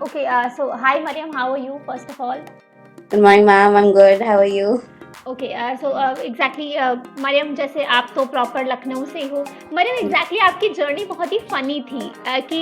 Okay, so hi Mariam, how are you first of all? Good morning, ma'am. I'm good. How are you? Okay so exactly Mariam, जैसे आप तो proper Lucknow से हो। Maryam, exactly आपकी journey बहुत ही funny थी कि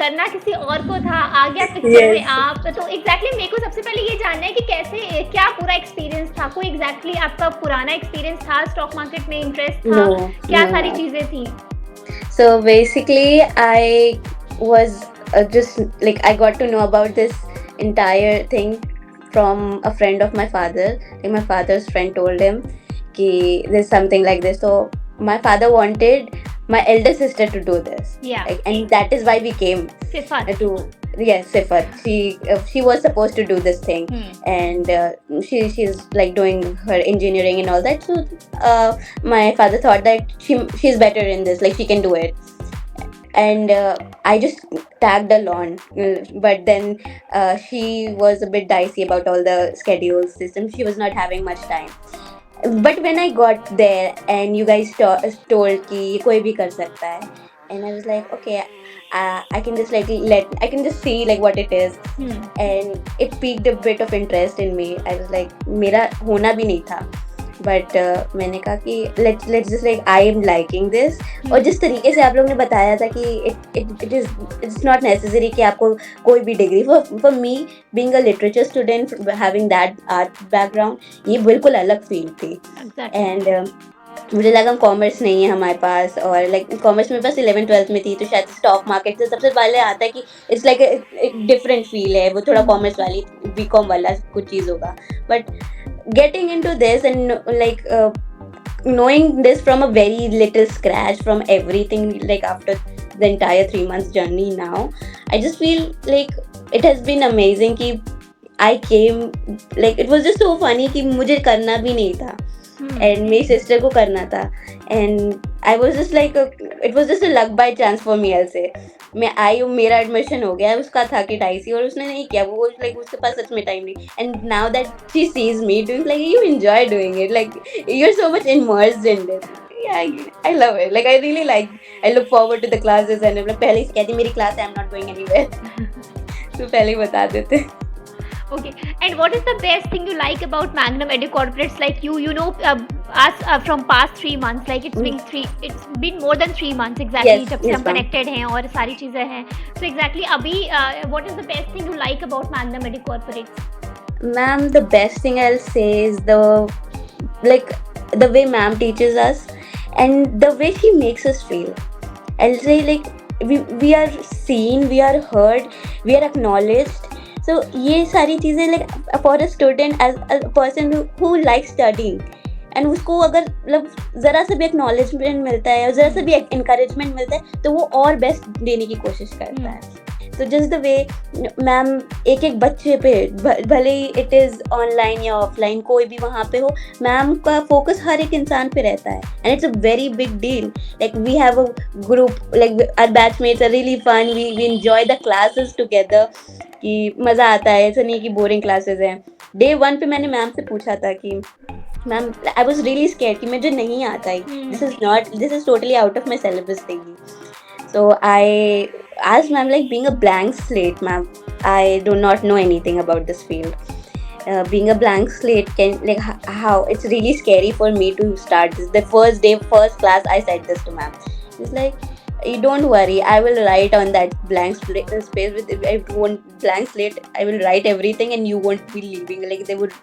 करना किसी और को था, आ गया पिक्चर में Yes. आप। तो एग्जैक्टली मेरे को सबसे पहले ये जानना है कि कैसे क्या पूरा एक्सपीरियंस था, कोई एग्जैक्टली आपका पुराना एक्सपीरियंस था, स्टॉक मार्केट में इंटरेस्ट था, No, क्या no, सारी ma'am. चीज़ें थी? So basically, I was just like I got to know about this entire thing from a friend of my father. Like my father's friend told him कि there's something like this. So my father wanted my elder sister to do this, या like, and that is why we came cipher. to yes, Sifat. She was supposed to do this thing, and she's like doing her engineering and all that. So my father thought that she's better in this, like she can do it. And I just tagged along, but then she was a bit dicey about all the schedule system. She was not having much time. But when I got there and you guys told कि ये कोई भी कर सकता है, and I was like, okay, I can just I can just see like what it is, and it piqued a bit of interest in me. I was like, मेरा होना भी नहीं था, but मैंने कहा कि let's just like I am liking this. और जिस तरीके से आप लोगों ने बताया था कि it's not necessary कि आपको कोई भी degree, for me being a literature student having that art background, ये बिल्कुल अलग फील्ड थी. एग्जैक्टली। एंड मुझे लगा कॉमर्स नहीं है हमारे पास, और लाइक कॉमर्स मेरे पास 11th 12th में थी, तो शायद स्टॉक मार्केट से सबसे पहले आता है कि इट्स लाइक एक डिफरेंट फील है, वो थोड़ा कॉमर्स वाली बीकॉम वाला कुछ चीज़ होगा. But getting into this and like knowing this from a very little scratch from everything, like after the entire 3 months journey now, I just feel like it has been amazing कि I came, like it was just so funny कि मुझे करना भी नहीं था and मेरी sister को करना था, and I was just like it was just luck by chance for me. से मैं आई हूँ, मेरा एडमिशन हो गया, उसका था कि ढाई, और उसने नहीं किया, वो लाइक उसके पास सच में टाइम नहीं. And now that she sees me doing, like you enjoy doing it, like you are so much immersed in this. I love it. Like I really like. I look forward to the classes and मतलब पहले ही कहती मेरी class है, I'm not going anywhere. तो पहले ही बता देते. Okay, and what is the best thing you like about Magnum Edu Corporates? Like you know, us from past 3 months, like it's been more than 3 months exactly. Yes, जब से yes, हम ma'am. connected हैं और सारी चीजें हैं. So exactly अभी what is the best thing you like about Magnum Edu Corporates? Ma'am, the best thing I'll say is like the way ma'am teaches us and the way she makes us feel. I'll say like we are seen, we are heard, we are acknowledged. So ये सारी चीज़ें like for a student, as a person who likes studying, and उसको अगर मतलब ज़रा सा भी acknowledgement मिलता है, ज़रा सा भी इंकरेजमेंट मिलता है, तो वो और बेस्ट देने की कोशिश करता है. तो जस्ट द वे मैम एक एक बच्चे पे, भले ही इट इज़ ऑनलाइन या ऑफलाइन, कोई भी वहाँ पे हो, मैम का फोकस हर एक इंसान पे रहता है, and it's a very big deal. Like we have a group, like our batchmates are really fun, we enjoy the classes together, कि मज़ा आता है, ऐसा नहीं कि बोरिंग क्लासेस हैं. डे 1 पे मैंने मैम से पूछा था कि ma'am I was really scared कि मुझे नहीं आता है, this is totally out of my syllabus थिंगी. So I asked ma'am, like being a blank slate, ma'am, I do not know anything about this field. Being a blank slate can like how it's really scary for me to start this. The first day, first class, I said this to ma'am. She's like, you don't worry, I will write on that blank space with blank slate. I will write everything, and you won't be leaving. Like there would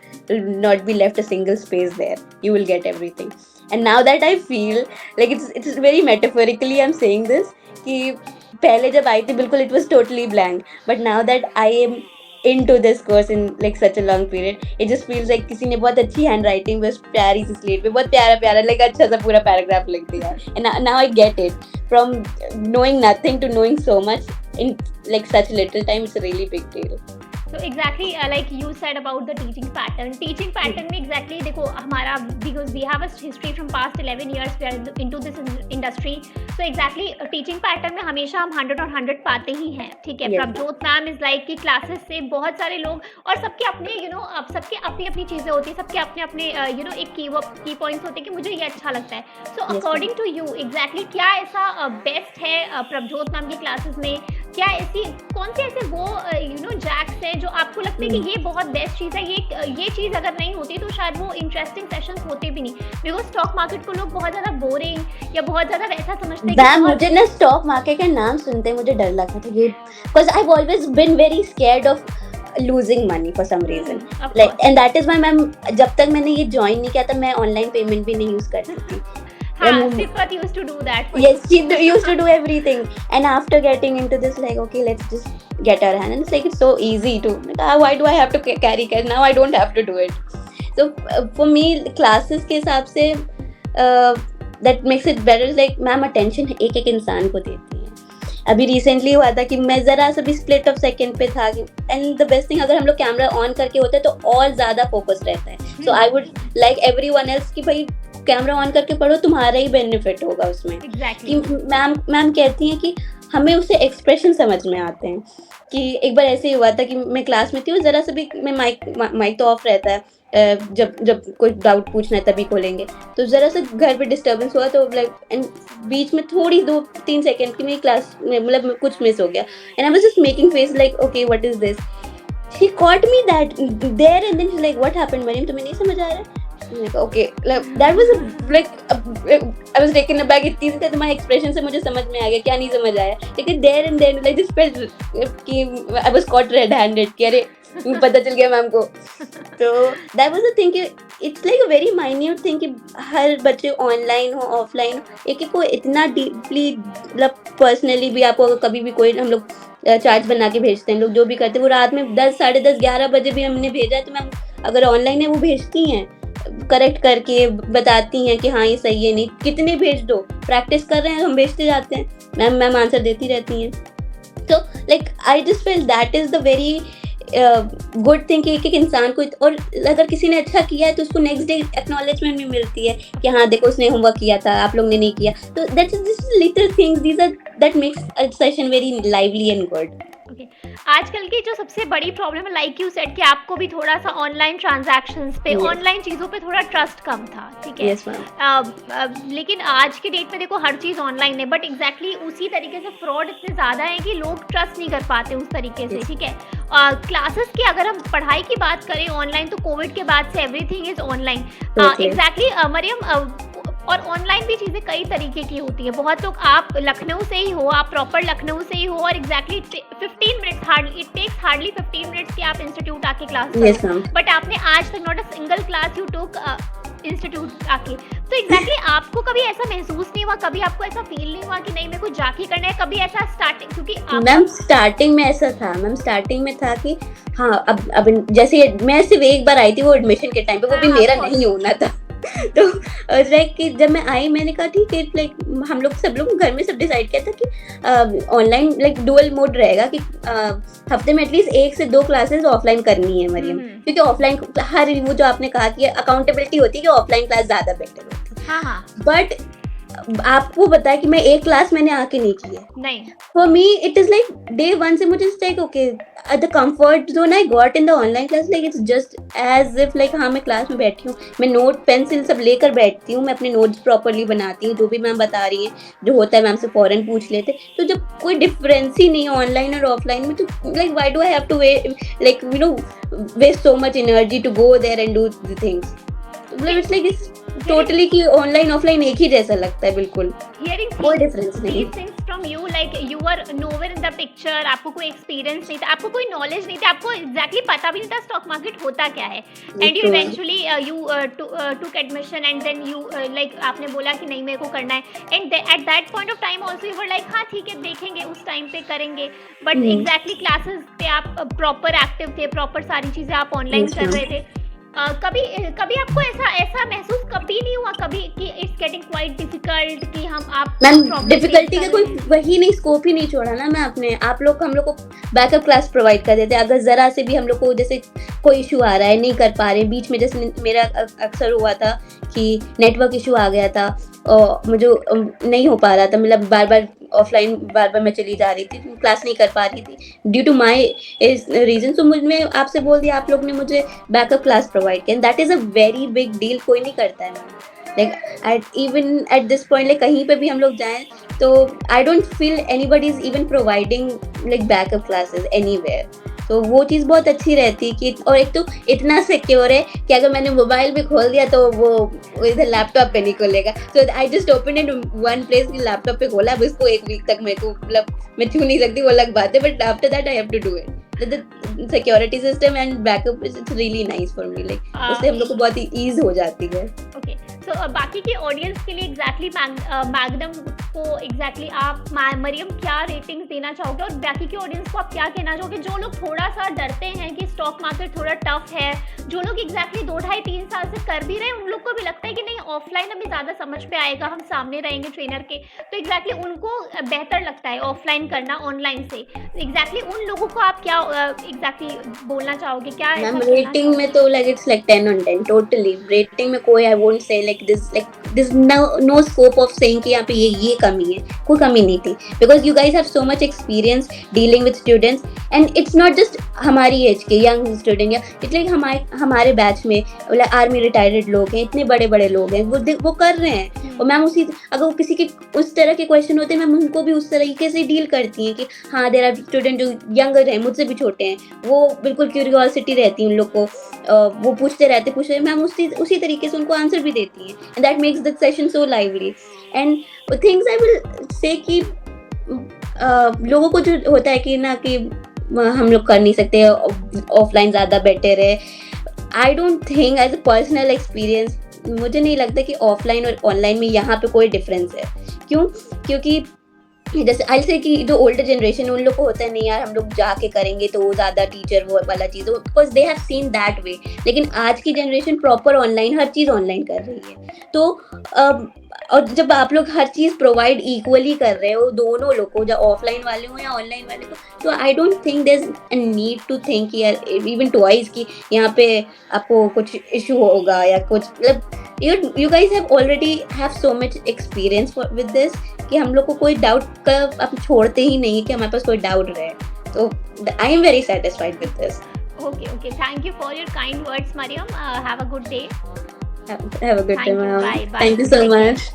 not be left a single space there. You will get everything. And now that I feel like it's very metaphorically I'm saying this कि पहले जब आई थी बिल्कुल it was totally blank, but now that I am into this course in like such a long period, it just feels like किसी ने बहुत अच्छी handwriting बस प्यारी सी स्लेट पे बहुत प्यारा प्यारा like अच्छा सा पूरा पैराग्राफ लिख दिया. And now I get it, from knowing nothing to knowing so much in like such little time. It's a really big deal. So exactly like you said about the teaching pattern में exactly देखो हमारा, because we have a history from past 11 years we are into this industry. So exactly teaching pattern में हमेशा हम 100 और 100 पाते ही हैं, ठीक है. Yes. Prabhjot ma'am is like कि क्लासेस से बहुत सारे लोग, और सबके अपने अब सबके अपनी अपनी चीज़ें होती है, सबके अपने अपने एक की पॉइंट्स होते हैं कि मुझे ये अच्छा लगता है. So Yes, according to you exactly क्या ऐसा बेस्ट है प्रभजोत मैम की क्लासेस में क्या ऐसी कौन से ऐसे वो जैक्स हैं जो आपको लगता है कि ये बहुत बेस्ट चीज़ है, ये चीज़ अगर नहीं होती तो शायद वो इंटरेस्टिंग सेशंस होते भी नहीं, बिकॉज स्टॉक मार्केट को लोग बहुत ज़्यादा बोरिंग या बहुत ज़्यादा वैसा समझते हैं मैम मुझे ना स्टॉक मार्केट का नाम सुनते ही मुझे डर लगता था ये, because I have always been very scared of losing money for some reason, like and that is why ma'am जब तक मैंने ये ज्वाइन नहीं किया था मैं ऑनलाइन पेमेंट भी नहीं यूज करती थी. Sifat used to do that for Yes, she used to do everything, and after getting into this, like, okay, let's just get our hand, and it's like it's so easy to. Like, why do I have to carry cash now? I don't have to do it. So for me, classes के हिसाब से that makes it better. Like, ma'am attention एक एक इंसान को देती है. अभी रिसेंटली हुआ था कि मैं ज़रा सा भी स्प्लिट ऑफ सेकेंड पे था, एंड द बेस्ट थिंग अगर हम लोग कैमरा ऑन करके होते तो और ज़्यादा फोकस रहता है. So I would like everyone else कि भाई कैमरा ऑन करके पढ़ो, तुम्हारा ही बेनिफिट होगा उसमें. Exactly. कि मैम कहती हैं कि हमें उससे एक्सप्रेशन समझ में आते हैं. कि एक बार ऐसे ही हुआ था कि मैं क्लास में थी और ज़रा सा भी मैं माइक तो ऑफ रहता है, जब कोई डाउट पूछना है तभी खोलेंगे, तो ज़रा सा घर पे डिस्टर्बेंस हुआ तो लाइक एंड बीच में थोड़ी 2-3 सेकेंड की मेरी क्लास में मतलब कुछ मिस हो गया, and I was just making face like okay what is this. She caught me that there and then she like what happened Mariam, तुम्हें नहीं समझ आ रहा है? Like, okay, like that was I was taken aback. इतनी से तुम्हारे expression से मुझे समझ में आ गया क्या नहीं समझ आया, लेकिन there and then like this felt कि I was caught red-handed कि अरे पता चल गया मैम को. तो that was the thing कि it's like a very minute thing कि हर बच्चे ऑनलाइन हो ऑफलाइन एक एक को इतना डीपली मतलब पर्सनली भी आपको अगर कभी भी कोई हम लोग चार्ज बना के भेजते हैं, लोग जो भी करते हैं वो रात में 10, 10:30, 11 बजे भी हमने भेजा है तो मैम अगर ऑनलाइन है वो भेजती हैं, करेक्ट करके बताती हैं कि हाँ ये सही है नहीं, कितने भेज दो, प्रैक्टिस कर रहे हैं हम भेजते जाते हैं, मैम आंसर देती रहती हैं. तो like I just feel that is the very good thing कि एक इंसान को, और अगर किसी ने अच्छा किया है तो उसको नेक्स्ट डे एक्नॉलेजमेंट भी मिलती है कि हाँ देखो उसने होमवर्क किया था, आप लोग ने नहीं किया. तो that's this little things these are that makes a session very lively and good. Okay, आजकल की जो सबसे बड़ी प्रॉब्लम है लाइक यू सेड कि आपको भी थोड़ा सा ऑनलाइन ट्रांजैक्शंस पे ऑनलाइन चीज़ों पे थोड़ा ट्रस्ट कम था, ठीक है. Yes, ma'am. लेकिन आज के डेट में देखो हर चीज़ ऑनलाइन है, बट एग्जैक्टली उसी तरीके से फ्रॉड इतने ज़्यादा है कि लोग ट्रस्ट नहीं कर पाते उस तरीके से, ठीक है. क्लासेस की अगर हम पढ़ाई की बात करें ऑनलाइन, तो कोविड के बाद से everything is online. Exactly Mariam, और ऑनलाइन भी चीज़ें कई तरीके की होती हैं. बहुत लोग, आप लखनऊ से ही हो, आप प्रॉपर लखनऊ से ही हो, और exactly 15 minutes hardly, it takes hardly 15 minutes कि आप इंस्टीट्यूट आके क्लास करो, बट आपने आज तक not a single class you took institute आके. तो एग्जैक्टली आपको कभी ऐसा महसूस नहीं हुआ, कभी आपको ऐसा फील नहीं हुआ कि नहीं मेरे को जाके करना है, कभी ऐसा स्टार्टिंग, क्योंकि मैम स्टार्टिंग में ऐसा था, मैम स्टार्टिंग में था कि हाँ अब जैसे मैं सिर्फ एक बार आई थी वो एडमिशन के टाइम पे, वो भी मेरा नहीं होना था. तो लाइक कि जब मैं आई मैंने कहा ठीक है, लाइक हम लोग सब लोग घर में सब डिसाइड किया था कि ऑनलाइन लाइक डुअल मोड रहेगा कि हफ्ते में एटलीस्ट 1 से 2 क्लासेस ऑफलाइन करनी है मरियम, क्योंकि ऑफलाइन हर वो जो आपने कहा कि अकाउंटेबिलिटी होती है कि ऑफलाइन क्लास ज़्यादा बेटर होती है. हाँ. बट आपको बताया कि मैं एक क्लास मैंने आके नहीं की है. नहीं, for me it is like day 1 से मुझे like okay the comfort zone I got in the online class, like it's just as if like हाँ मैं क्लास में बैठी हूँ, मैं नोट पेंसिल सब लेकर बैठती हूँ, मैं अपने नोट्स प्रॉपरली बनाती हूँ, जो भी मैम बता रही है जो होता है मैम से फॉरन पूछ लेते. तो जब कोई डिफरेंस ही नहीं है ऑनलाइन और ऑफलाइन में, तो like why do I have to like you know waste so much energy to go there and do the things. मतलब इट्स लाइक इट्स टोटली कि ऑनलाइन ऑफलाइन एक ही जैसा लगता है, बिल्कुल कोई डिफरेंस नहीं. From you like you are nowhere in the picture, आपको कोई एक्सपीरियंस नहीं था, आपको कोई नॉलेज नहीं था, आपको एग्जैक्टली पता भी नहीं था स्टॉक मार्केट होता क्या है, and you eventually you took admission and then you like आपने बोला कि नहीं मेरे को करना है, and at that point of time also you were like हाँ ठीक है देखेंगे उस टाइम पे करेंगे, बट एग्जैक्टली क्लासेस पे आप प्रॉपर एक्टिव थे, प्रॉपर सारी चीज़ें आप ऑनलाइन कर रहे थे. कभी आपको ऐसा महसूस कभी नहीं हुआ कभी कि इट्स गेटिंग क्वाइट डिफिकल्ट कि आप मैम डिफिकल्टी का कोई वही नहीं, स्कोप ही नहीं छोड़ा ना. मैं अपने हम लोग को बैकअप क्लास प्रोवाइड कर देते. अगर ज़रा से भी हम लोग को जैसे कोई इशू आ रहा है, नहीं कर पा रहे, बीच में जैसे मेरा अक्सर हुआ था कि नेटवर्क इशू आ गया था और मुझे नहीं हो पा रहा था, मतलब बार बार मैं चली जा रही थी, क्लास नहीं कर पा रही थी ड्यू टू माई रीजन. तो मैं आपसे बोल दिया, आप लोग ने मुझे बैकअप क्लास प्रोवाइड किया. That is a very big deal, कोई नहीं करता है ma'am. Like at this point like कहीं पे भी हम लोग जाएं तो I don't feel anybody is even providing like backup classes anywhere. तो वो चीज़ बहुत अच्छी रहती है कि, और एक तो इतना सिक्योर है कि अगर मैंने मोबाइल भी खोल दिया तो वो इधर लैपटॉप पे नहीं खोलेगा। So I just open it one place कि लैपटॉप पे खोला, अब इसको एक वीक तक मेरे को मतलब मैं छू नहीं सकती, वो अलग बात है, but after that I have to do it. The security system and backup is it's really nice for me, like उससे हम लोग को बहुत ही ईज हो जाती है। ओके, सो बाकी के ऑडियंस के लिए एग्जैक्टली मैग्नम को एग्जैक्टली आप मरियम क्या रेटिंग्स देना चाहोगे, और बाकी के ऑडियंस को आप क्या कहना चाहोगे जो लोग थोड़ा सा डरते हैं कि स्टॉक मार्केट थोड़ा टफ है, जो लोग एग्जैक्टली 2-2.5-3 साल से कर भी रहे हैं, उन लोग को भी लगता है कि नहीं ऑफलाइन हमें ज़्यादा समझ पे आएगा, हम सामने रहेंगे ट्रेनर के, तो एग्जैक्टली उनको बेहतर लगता है ऑफलाइन करना ऑनलाइन से, एग्जैक्टली उन लोगों को आप क्या एग्जैक्टली बोलना चाहोगे? क्या मैम रेटिंग में तो like it's like 10 on 10 totally. Rating में कोई I won't say like this no scope of saying कि यहाँ पे ये कमी है, कोई कमी नहीं थी, because you guys have so much experience dealing with students and it's not just हमारी एज के यंग स्टूडेंट, या इट्स लाइक हमारे बैच में आर्मी रिटायर्ड लोग हैं, इतने बड़े बड़े लोग हैं, वो कर रहे हैं। और मैम उसी अगर वो किसी के उस तरह के क्वेश्चन होते हैं मैम उनको भी उस तरीके से डील करती हैं कि हाँ देयर आर स्टूडेंट जो यंगर हैं, मुझसे भी छोटे हैं, वो बिल्कुल क्यूरियोसिटी रहती है उन लोग को, वो पूछते रहते मैम उसी तरीके से उनको आंसर भी देती हैं, and that makes the session so lively. And things I will say कि लोगों को जो होता है कि ना कि हम लोग कर नहीं सकते, ऑफलाइन ज़्यादा बेटर है, I don't think as a personal experience मुझे नहीं लगता कि ऑफलाइन और ऑनलाइन में यहाँ पे कोई डिफरेंस है। क्यों? क्योंकि जैसे आई से कि जो ओल्डर जनरेशन उन लोग को होता है नहीं यार हम लोग जाके करेंगे तो वो ज़्यादा टीचर वो वाला चीज़, because they have seen that way. लेकिन आज की जनरेशन प्रॉपर ऑनलाइन हर चीज़ ऑनलाइन कर रही है, तो और जब आप लोग हर चीज़ प्रोवाइड इक्वली कर रहे हो दोनों लोग को, चाहे ऑफलाइन वाले हो या ऑनलाइन वाले को, तो I don't think there is a need to think यार इवन ट्वाइस कि यहाँ पे आपको कुछ इशू होगा या कुछ, मतलब you guys have already have so much experience with this कि हम लोग को कोई डाउट का आप छोड़ते ही नहीं कि हमारे पास कोई डाउट रहे, तो I am very satisfied with this. Okay, thank you for your kind words, Mariam. Have a good day. Have a good day, ma'am. Bye. Thank you so much.